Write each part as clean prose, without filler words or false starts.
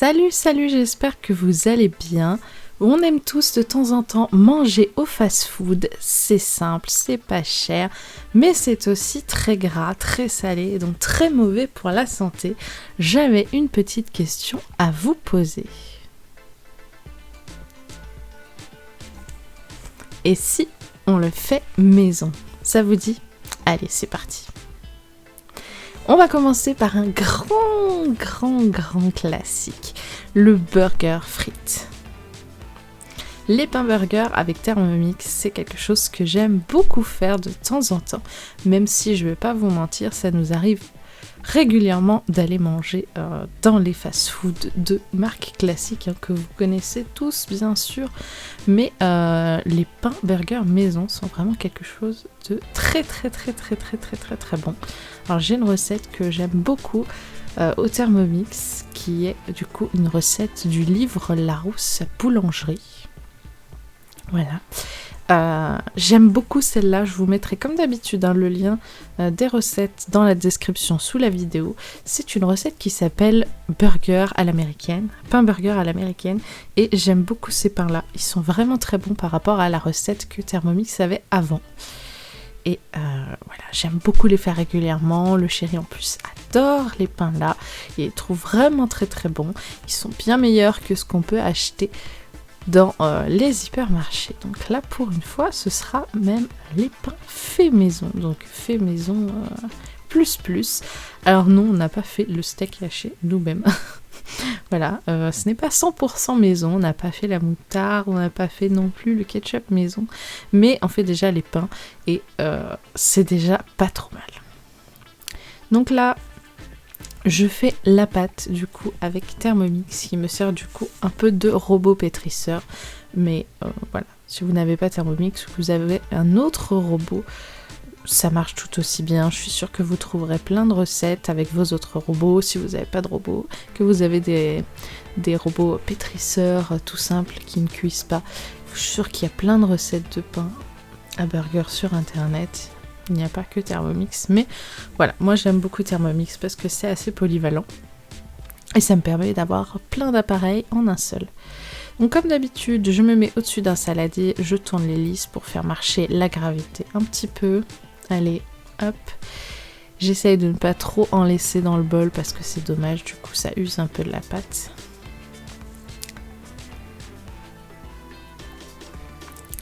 Salut, salut, j'espère que vous allez bien. On aime tous de temps en temps manger au fast-food, c'est simple, c'est pas cher, mais c'est aussi très gras, très salé et donc très mauvais pour la santé. J'avais une petite question à vous poser. Et si on le fait maison? Ça vous dit? Allez, c'est parti. On va commencer par un grand classique, le burger frites. Les pains burgers avec Thermomix, c'est quelque chose que j'aime beaucoup faire de temps en temps, même si je vais pas vous mentir, ça nous arrive régulièrement d'aller manger dans les fast-foods de marques classiques que vous connaissez tous bien sûr, mais les pains burgers maison sont vraiment quelque chose de très bon. Alors j'ai une recette que j'aime beaucoup au Thermomix qui est du coup une recette du livre Larousse Boulangerie. Voilà. J'aime beaucoup celle-là, je vous mettrai comme d'habitude le lien des recettes dans la description sous la vidéo. C'est une recette qui s'appelle burger à l'américaine, pain burger à l'américaine, et j'aime beaucoup ces pains-là. Ils sont vraiment très bons par rapport à la recette que Thermomix avait avant. Et voilà, j'aime beaucoup les faire régulièrement. Le chéri en plus adore les pains là, il les trouve vraiment très bons. Ils sont bien meilleurs que ce qu'on peut acheter dans les hypermarchés. Donc là pour une fois ce sera même les pains faits maison, donc fait maison plus. Alors non, on n'a pas fait le steak haché nous-mêmes. Voilà, ce n'est pas 100% maison, on n'a pas fait la moutarde, on n'a pas fait non plus le ketchup maison, mais on fait déjà les pains et c'est déjà pas trop mal. Donc là je fais la pâte du coup avec Thermomix qui me sert du coup un peu de robot pétrisseur. Mais voilà, si vous n'avez pas Thermomix, vous avez un autre robot, ça marche tout aussi bien. Je suis sûre que vous trouverez plein de recettes avec vos autres robots. Si vous n'avez pas de robot, que vous avez des robots pétrisseurs tout simples qui ne cuisent pas, je suis sûre qu'il y a plein de recettes de pain à burger sur internet. Il n'y a pas que Thermomix, mais voilà, moi j'aime beaucoup Thermomix parce que c'est assez polyvalent et ça me permet d'avoir plein d'appareils en un seul. Donc comme d'habitude, je me mets au-dessus d'un saladier, je tourne l'hélice pour faire marcher la gravité un petit peu. Allez, hop. J'essaye de ne pas trop en laisser dans le bol parce que c'est dommage, du coup ça use un peu de la pâte.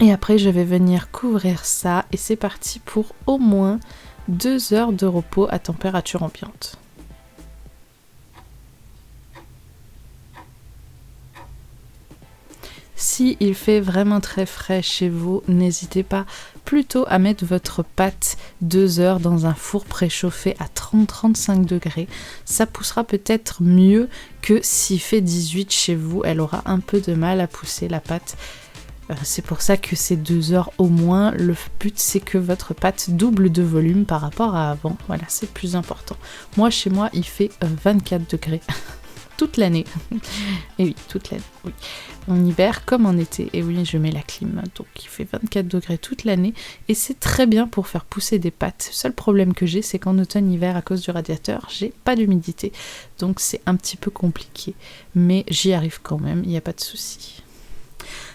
Et après, je vais venir couvrir ça et c'est parti pour au moins 2 heures de repos à température ambiante. Si il fait vraiment très frais chez vous, n'hésitez pas plutôt à mettre votre pâte 2 heures dans un four préchauffé à 30-35 degrés. Ça poussera peut-être mieux que s'il fait 18 chez vous, elle aura un peu de mal à pousser la pâte. C'est pour ça que c'est 2 heures au moins. Le but c'est que votre pâte double de volume par rapport à avant. Voilà, c'est le plus important. Moi, chez moi, il fait 24 degrés toute l'année. Et oui, toute l'année. Oui. En hiver comme en été. Et oui, je mets la clim. Donc il fait 24 degrés toute l'année. Et c'est très bien pour faire pousser des pâtes. Le seul problème que j'ai, c'est qu'en automne-hiver, à cause du radiateur, j'ai pas d'humidité. Donc c'est un petit peu compliqué. Mais j'y arrive quand même, il n'y a pas de souci.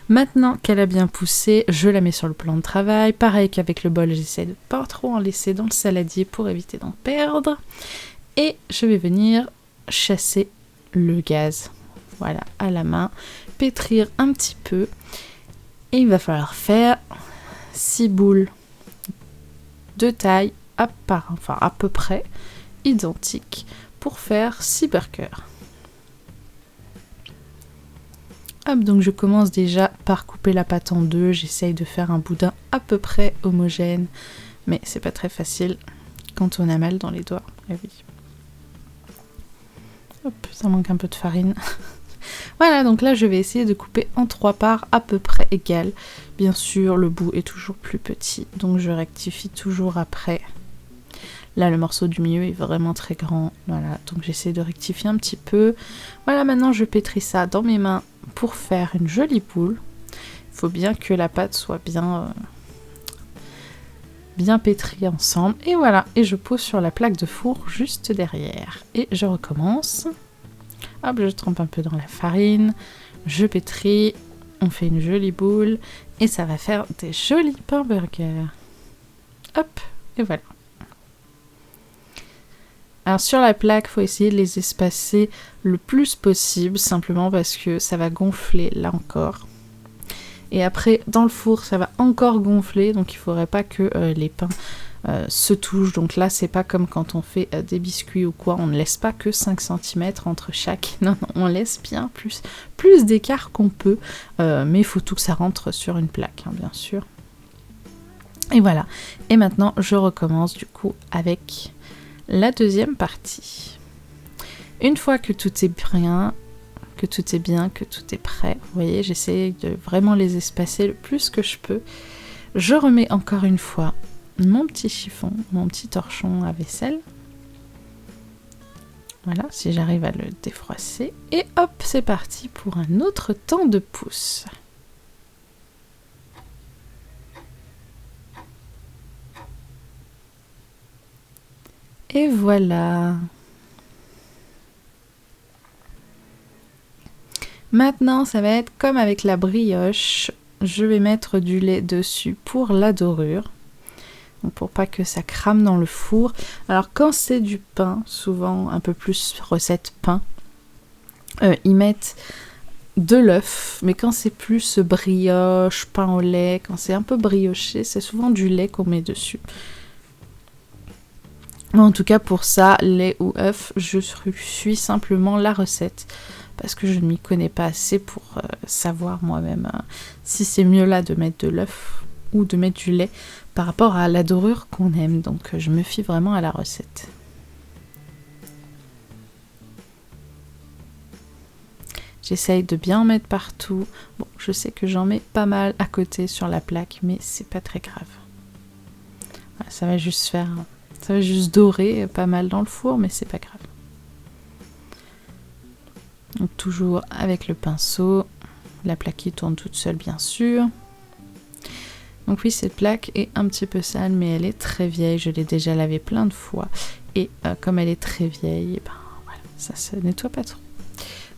Maintenant qu'elle a bien poussé, je la mets sur le plan de travail. Pareil qu'avec le bol, j'essaie de pas trop en laisser dans le saladier pour éviter d'en perdre. Et je vais venir chasser le gaz. Voilà, à la main. Pétrir un petit peu. Et il va falloir faire 6 boules de taille à peu près identiques pour faire 6 burgers. Hop, donc je commence déjà par couper la pâte en deux, j'essaye de faire un boudin à peu près homogène, mais c'est pas très facile quand on a mal dans les doigts. Eh oui. Hop, ça manque un peu de farine. Voilà, donc là je vais essayer de couper en 3 parts à peu près égales. Bien sûr, le bout est toujours plus petit, donc je rectifie toujours après. Là, le morceau du milieu est vraiment très grand. Voilà, donc j'essaie de rectifier un petit peu. Voilà, maintenant je pétris ça dans mes mains pour faire une jolie boule. Il faut bien que la pâte soit bien pétrie ensemble. Et voilà, et je pose sur la plaque de four juste derrière. Et je recommence. Hop, je trempe un peu dans la farine, je pétris, on fait une jolie boule et ça va faire des jolis pains burgers. Hop, et voilà. Alors sur la plaque, il faut essayer de les espacer le plus possible, simplement parce que ça va gonfler là encore. Et après, dans le four, ça va encore gonfler, donc il ne faudrait pas que les pains se touchent. Donc là, c'est pas comme quand on fait des biscuits ou quoi, on ne laisse pas que 5 cm entre chaque. Non, non, on laisse bien plus d'écart qu'on peut, mais il faut tout que ça rentre sur une plaque, hein, bien sûr. Et voilà. Et maintenant, je recommence du coup avec la deuxième partie. Une fois que tout est bien, que tout est prêt, vous voyez, j'essaie de vraiment les espacer le plus que je peux. Je remets encore une fois mon petit chiffon, mon petit torchon à vaisselle. Voilà, si j'arrive à le défroisser. Et hop, c'est parti pour un autre temps de pouce. Et voilà. Maintenant, ça va être comme avec la brioche. Je vais mettre du lait dessus pour la dorure. Donc pour pas que ça crame dans le four. Alors quand c'est du pain, souvent un peu plus recette pain, ils mettent de l'œuf. Mais quand c'est plus brioche, pain au lait, quand c'est un peu brioché, c'est souvent du lait qu'on met dessus. En tout cas pour ça, lait ou œuf, je suis simplement la recette. Parce que je ne m'y connais pas assez pour savoir moi-même si c'est mieux là de mettre de l'œuf ou de mettre du lait par rapport à la dorure qu'on aime. Donc je me fie vraiment à la recette. J'essaye de bien en mettre partout. Bon, je sais que j'en mets pas mal à côté sur la plaque, mais c'est pas très grave. Voilà, ça va juste dorer pas mal dans le four, mais c'est pas grave. Donc toujours avec le pinceau, la plaque qui tourne toute seule bien sûr. Donc oui, cette plaque est un petit peu sale, mais elle est très vieille, je l'ai déjà lavée plein de fois. Et comme elle est très vieille, ben, voilà, ça se nettoie pas trop.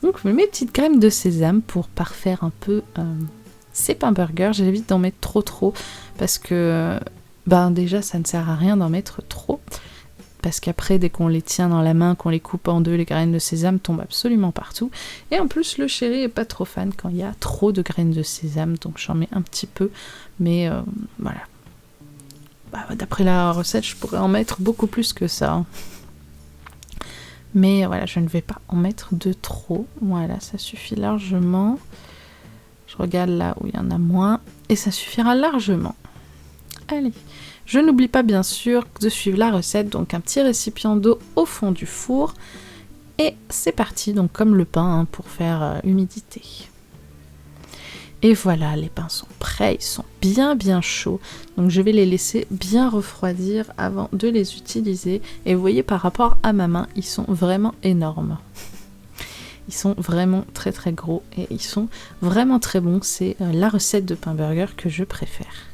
Donc je mets mes petites graines de sésame pour parfaire un peu ces pains burgers. J'évite d'en mettre trop, parce que ben, déjà ça ne sert à rien d'en mettre trop. Parce qu'après, dès qu'on les tient dans la main, qu'on les coupe en deux, les graines de sésame tombent absolument partout. Et en plus, le chéri est pas trop fan quand il y a trop de graines de sésame, donc j'en mets un petit peu. Mais voilà. Bah, d'après la recette, je pourrais en mettre beaucoup plus que ça. Hein. Mais voilà, je ne vais pas en mettre de trop. Voilà, ça suffit largement. Je regarde là où il y en a moins. Et ça suffira largement. Allez. Je n'oublie pas bien sûr de suivre la recette, donc un petit récipient d'eau au fond du four. Et c'est parti, donc comme le pain, hein, pour faire humidité. Et voilà, les pains sont prêts, ils sont bien chauds. Donc je vais les laisser bien refroidir avant de les utiliser. Et vous voyez, par rapport à ma main, ils sont vraiment énormes. Ils sont vraiment très gros et ils sont vraiment très bons. C'est la recette de pain burger que je préfère.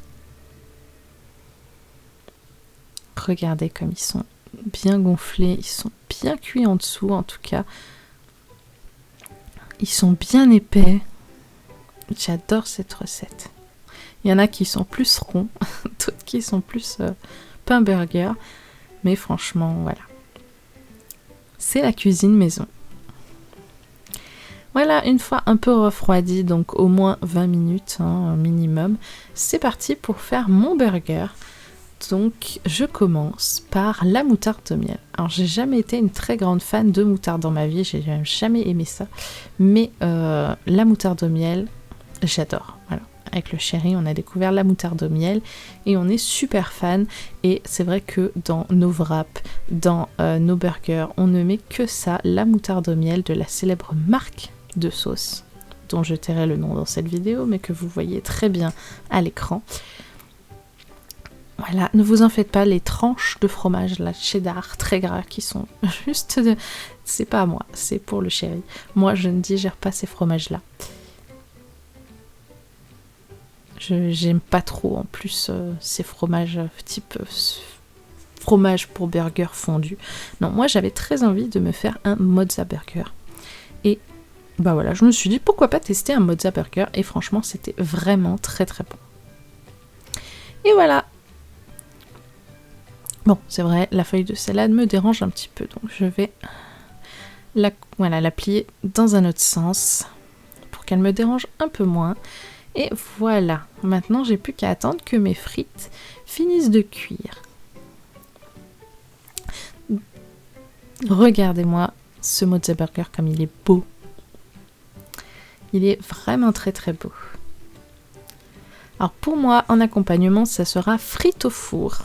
Regardez comme ils sont bien gonflés, ils sont bien cuits en dessous en tout cas. Ils sont bien épais. J'adore cette recette. Il y en a qui sont plus ronds, d'autres qui sont plus pain burger. Mais franchement, voilà. C'est la cuisine maison. Voilà, une fois un peu refroidi, donc au moins 20 minutes hein, minimum, c'est parti pour faire mon burger. Donc je commence par la moutarde de miel. Alors j'ai jamais été une très grande fan de moutarde dans ma vie, j'ai jamais aimé ça. Mais la moutarde de miel, j'adore. Voilà. Avec le chéri, on a découvert la moutarde au miel et on est super fan. Et c'est vrai que dans nos wraps, dans nos burgers, on ne met que ça, la moutarde au miel de la célèbre marque de sauce, dont je tairai le nom dans cette vidéo, mais que vous voyez très bien à l'écran. Voilà, ne vous en faites pas, les tranches de fromage, la cheddar très gras qui sont juste de... C'est pas à moi, c'est pour le chéri. Moi, je ne digère pas ces fromages-là. J'aime pas trop en plus ces fromages type fromage pour burger fondu. Non, moi j'avais très envie de me faire un mozza burger. Et bah voilà, je me suis dit pourquoi pas tester un mozza burger et franchement c'était vraiment très très bon. Et voilà. Bon, c'est vrai, la feuille de salade me dérange un petit peu, donc je vais la plier dans un autre sens pour qu'elle me dérange un peu moins. Et voilà, maintenant j'ai plus qu'à attendre que mes frites finissent de cuire. Regardez-moi ce mozza burger comme il est beau. Il est vraiment très très beau. Alors pour moi, en accompagnement, ça sera frites au four.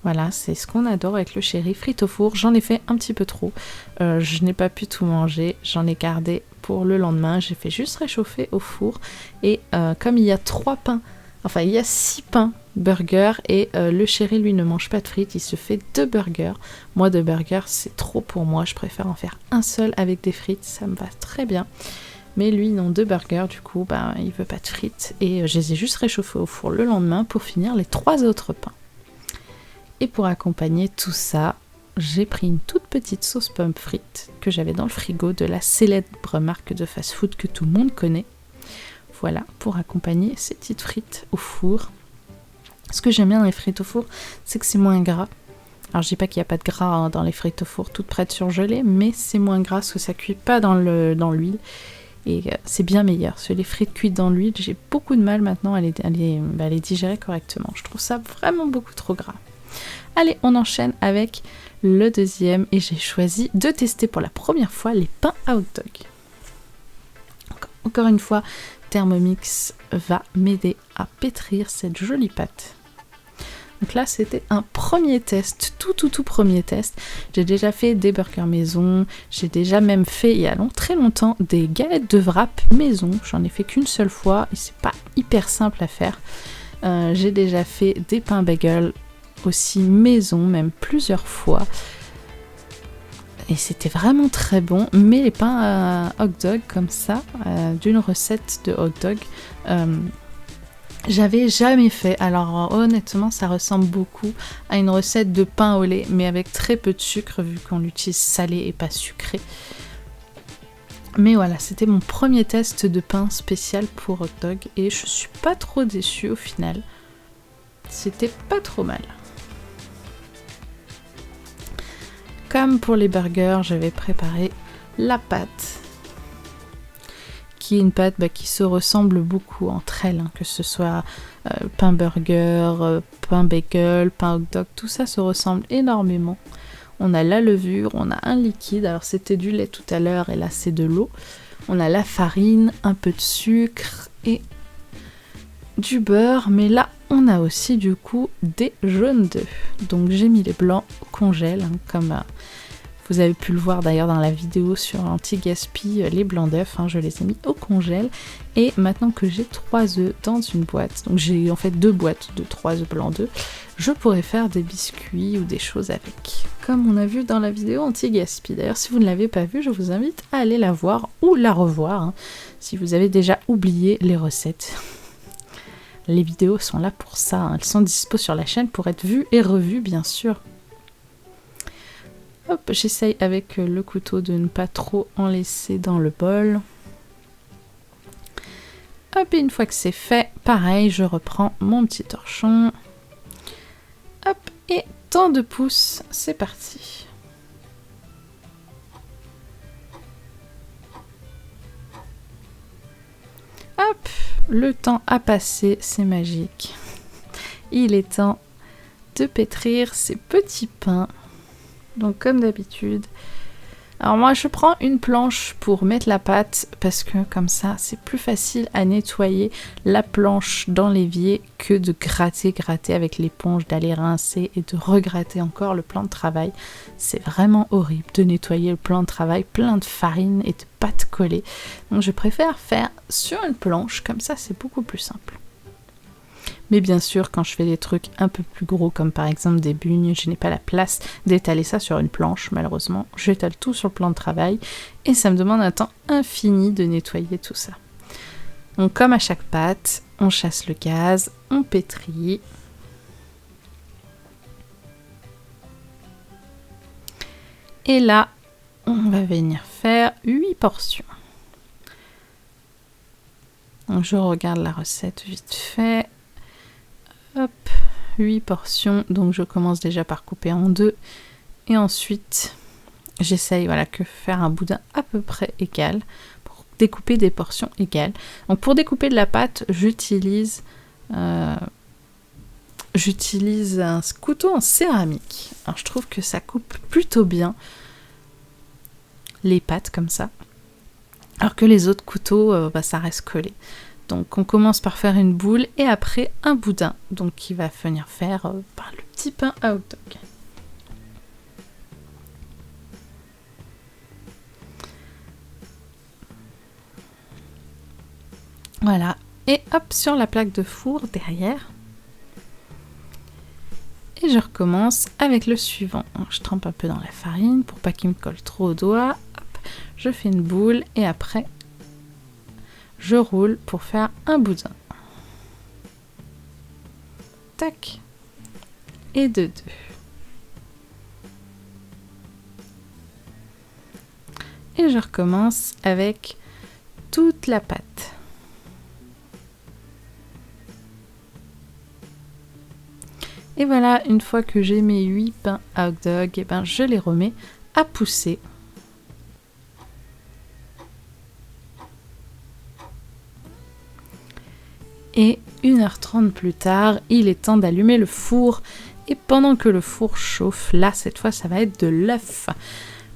Voilà, c'est ce qu'on adore avec le chéri, frites au four. J'en ai fait un petit peu trop. Je n'ai pas pu tout manger. J'en ai gardé pour le lendemain. J'ai fait juste réchauffer au four. Et comme il y a 6 pains burgers et le chéri, lui, ne mange pas de frites. Il se fait 2 burgers. Moi, 2 burgers, c'est trop pour moi. Je préfère en faire un seul avec des frites. Ça me va très bien. Mais lui, non, 2 burgers, du coup, il veut pas de frites. Et je les ai juste réchauffés au four le lendemain pour finir les 3 autres pains. Et pour accompagner tout ça, j'ai pris une toute petite sauce pomme frite que j'avais dans le frigo de la célèbre marque de fast-food que tout le monde connaît. Voilà, pour accompagner ces petites frites au four. Ce que j'aime bien dans les frites au four, c'est que c'est moins gras. Alors je dis pas qu'il n'y a pas de gras dans les frites au four toutes prêtes surgelées, mais c'est moins gras parce que ça cuit pas dans l'huile. Et c'est bien meilleur. Parce que les frites cuites dans l'huile, j'ai beaucoup de mal maintenant à les digérer correctement. Je trouve ça vraiment beaucoup trop gras. Allez, on enchaîne avec le deuxième et j'ai choisi de tester pour la première fois les pains à hot dog. Encore une fois, Thermomix va m'aider à pétrir cette jolie pâte. Donc là, c'était un premier test, tout premier test. J'ai déjà fait des burgers maison, j'ai déjà même fait, il y a très longtemps, des galettes de wrap maison. J'en ai fait qu'une seule fois et c'est pas hyper simple à faire. J'ai déjà fait des pains bagels aussi maison, même plusieurs fois. Et c'était vraiment très bon. Mais les pains à hot dog comme ça, d'une recette de hot dog, j'avais jamais fait. Alors honnêtement, ça ressemble beaucoup à une recette de pain au lait, mais avec très peu de sucre vu qu'on l'utilise salé et pas sucré. Mais voilà, c'était mon premier test de pain spécial pour hot dog et je suis pas trop déçue au final. C'était pas trop mal. Comme pour les burgers, j'avais préparé la pâte, qui est une pâte qui se ressemble beaucoup entre elles, que ce soit pain burger, pain bagel, pain hot dog, tout ça se ressemble énormément. On a la levure, on a un liquide, alors c'était du lait tout à l'heure et là c'est de l'eau. On a la farine, un peu de sucre et du beurre, mais là on a aussi du coup des jaunes d'œufs. Donc j'ai mis les blancs au congèle, comme vous avez pu le voir d'ailleurs dans la vidéo sur anti-gaspi, les blancs d'œufs, je les ai mis au congèle. Et maintenant que j'ai 3 œufs dans une boîte, donc j'ai en fait 2 boîtes de 3 œufs blancs d'œufs, je pourrais faire des biscuits ou des choses avec, comme on a vu dans la vidéo anti-gaspi. D'ailleurs, si vous ne l'avez pas vue, je vous invite à aller la voir ou la revoir, si vous avez déjà oublié les recettes. Les vidéos sont là pour ça, elles sont dispo sur la chaîne pour être vues et revues bien sûr. Hop, j'essaye avec le couteau de ne pas trop en laisser dans le bol. Hop, et une fois que c'est fait, pareil, je reprends mon petit torchon. Hop, et temps de pouce, c'est parti. Hop, le temps a passé, c'est magique. Il est temps de pétrir ces petits pains. Donc comme d'habitude. Alors moi je prends une planche pour mettre la pâte parce que comme ça c'est plus facile à nettoyer la planche dans l'évier que de gratter avec l'éponge, d'aller rincer et de regratter encore le plan de travail. C'est vraiment horrible de nettoyer le plan de travail plein de farine et de pâte collée. Donc je préfère faire sur une planche, comme ça c'est beaucoup plus simple. Mais bien sûr, quand je fais des trucs un peu plus gros, comme par exemple des bugnes, je n'ai pas la place d'étaler ça sur une planche, malheureusement. J'étale tout sur le plan de travail et ça me demande un temps infini de nettoyer tout ça. Donc comme à chaque pâte, on chasse le gaz, on pétrit. Et là, on va venir faire 8 portions. Donc je regarde la recette vite fait. Hop, 8 portions. Donc je commence déjà par couper en deux. Et ensuite, j'essaye que faire un boudin à peu près égal pour découper des portions égales. Donc pour découper de la pâte, j'utilise un couteau en céramique. Alors je trouve que ça coupe plutôt bien les pâtes comme ça. Alors que les autres couteaux, ça reste collé. Donc on commence par faire une boule et après un boudin. Donc qui va venir faire le petit pain à hot dog. Voilà. Et hop, sur la plaque de four derrière. Et je recommence avec le suivant. Donc, je trempe un peu dans la farine pour pas qu'il me colle trop aux doigts. Hop, je fais une boule et après je roule pour faire un boudin. Tac. Et de deux. Et je recommence avec toute la pâte. Et voilà, une fois que j'ai mes 8 pains à hot dog, je les remets à pousser. Et 1h30 plus tard, il est temps d'allumer le four. Et pendant que le four chauffe, là, cette fois, ça va être de l'œuf.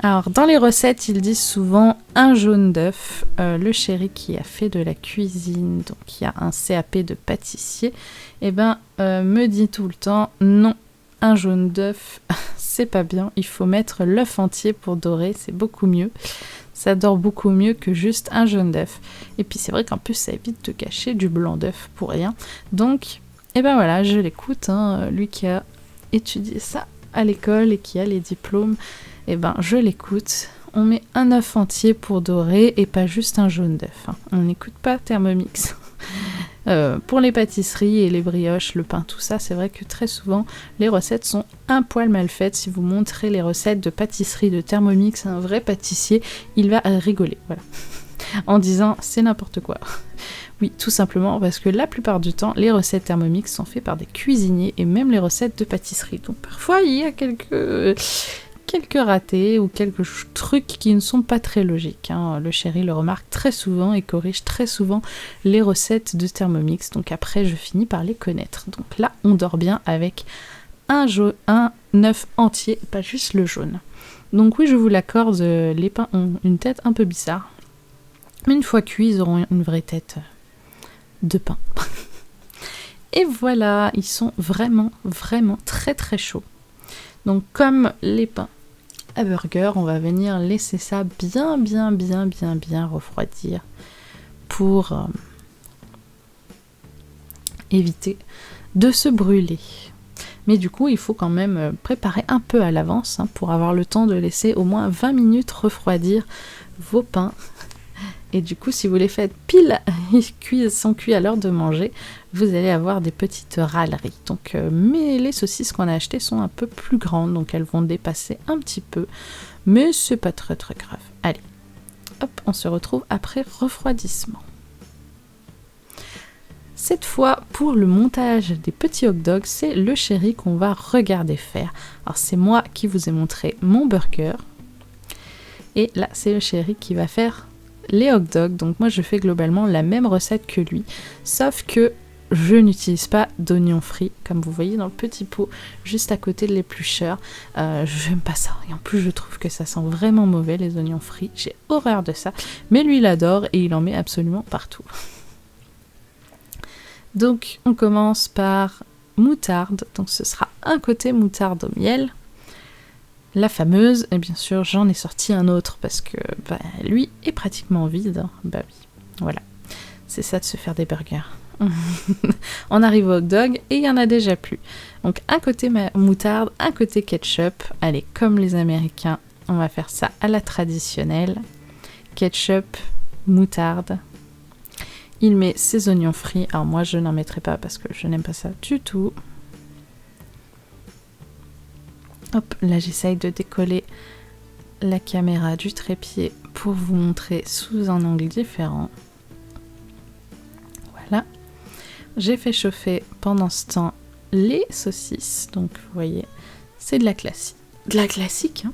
Alors, dans les recettes, ils disent souvent un jaune d'œuf. Le chéri qui a fait de la cuisine, donc qui a un CAP de pâtissier, me dit tout le temps, non, un jaune d'œuf, c'est pas bien. Il faut mettre l'œuf entier pour dorer, c'est beaucoup mieux. Ça dort beaucoup mieux que juste un jaune d'œuf. Et puis c'est vrai qu'en plus ça évite de cacher du blanc d'œuf pour rien. Donc, voilà, je l'écoute, lui qui a étudié ça à l'école et qui a les diplômes, je l'écoute. On met un œuf entier pour dorer et pas juste un jaune d'œuf. On n'écoute pas Thermomix. Pour les pâtisseries et les brioches, le pain, tout ça, c'est vrai que très souvent, les recettes sont un poil mal faites. Si vous montrez les recettes de pâtisserie de Thermomix à un vrai pâtissier, il va rigoler, voilà, en disant c'est n'importe quoi. Oui, tout simplement parce que la plupart du temps, les recettes Thermomix sont faites par des cuisiniers et même les recettes de pâtisserie. Donc parfois, il y a quelques ratés ou quelques trucs qui ne sont pas très logiques. Le chéri le remarque très souvent et corrige très souvent les recettes de Thermomix. Donc après, je finis par les connaître. Donc là, on dort bien avec un œuf entier, pas juste le jaune. Donc oui, je vous l'accorde, les pains ont une tête un peu bizarre. Mais une fois cuits, ils auront une vraie tête de pain. Et voilà, ils sont vraiment, vraiment très très chauds. Donc comme les pains à burger, on va venir laisser ça bien refroidir pour éviter de se brûler. Mais du coup, il faut quand même préparer un peu à l'avance pour avoir le temps de laisser au moins 20 minutes refroidir vos pains. Et du coup, si vous les faites pile, ils sont cuits à l'heure de manger, vous allez avoir des petites râleries. Donc, mais les saucisses qu'on a achetées sont un peu plus grandes, donc elles vont dépasser un petit peu. Mais c'est pas très très grave. Allez, hop, on se retrouve après refroidissement. Cette fois, pour le montage des petits hot dogs, c'est le chéri qu'on va regarder faire. Alors, c'est moi qui vous ai montré mon burger. Et là, c'est le chéri qui va faire les hot dogs. Donc moi je fais globalement la même recette que lui, sauf que je n'utilise pas d'oignons frits comme vous voyez dans le petit pot juste à côté de l'éplucheur. J'aime pas ça et en plus je trouve que ça sent vraiment mauvais les oignons frits, j'ai horreur de ça, mais lui il adore et il en met absolument partout. Donc on commence par moutarde, donc ce sera un côté moutarde au miel, la fameuse, et bien sûr j'en ai sorti un autre parce que lui est pratiquement vide. Bah oui, voilà, c'est ça de se faire des burgers. On arrive au hot dog et il y en a déjà plus. Donc un côté moutarde, un côté ketchup. Allez, comme les Américains, on va faire ça à la traditionnelle. Ketchup, moutarde. Il met ses oignons frits. Alors moi je n'en mettrai pas parce que je n'aime pas ça du tout. Hop, là j'essaye de décoller la caméra du trépied pour vous montrer sous un angle différent. Voilà. J'ai fait chauffer pendant ce temps les saucisses. Donc vous voyez, c'est de la classique. Hein.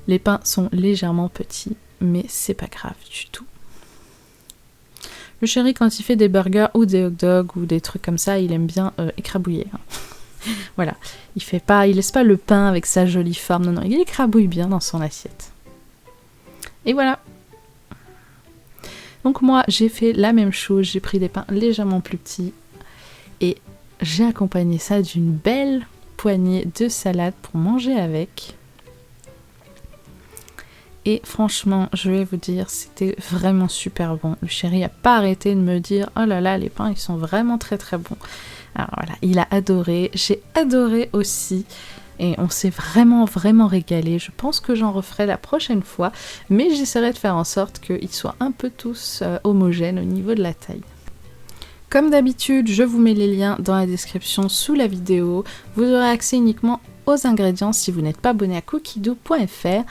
Les pains sont légèrement petits, mais c'est pas grave du tout. Le chéri, quand il fait des burgers ou des hot dogs ou des trucs comme ça, il aime bien écrabouiller. Hein. Voilà, il laisse pas le pain avec sa jolie forme, non, il écrabouille bien dans son assiette. Et voilà. Donc moi, j'ai fait la même chose, j'ai pris des pains légèrement plus petits et j'ai accompagné ça d'une belle poignée de salade pour manger avec. Et franchement, je vais vous dire, c'était vraiment super bon. Le chéri n'a pas arrêté de me dire « Oh là là, les pains, ils sont vraiment très très bons ». Alors voilà, il a adoré, j'ai adoré aussi. Et on s'est vraiment régalé. Je pense que j'en referai la prochaine fois. Mais j'essaierai de faire en sorte qu'ils soient un peu tous homogènes au niveau de la taille. Comme d'habitude, je vous mets les liens dans la description sous la vidéo. Vous aurez accès uniquement aux ingrédients si vous n'êtes pas abonné à cookiedoo.fr.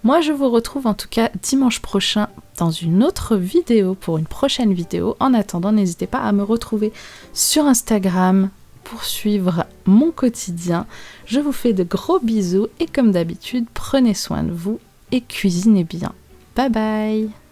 Moi, je vous retrouve en tout cas dimanche prochain dans une autre vidéo, pour une prochaine vidéo. En attendant, n'hésitez pas à me retrouver sur Instagram pour suivre mon quotidien. Je vous fais de gros bisous et comme d'habitude, prenez soin de vous et cuisinez bien. Bye bye!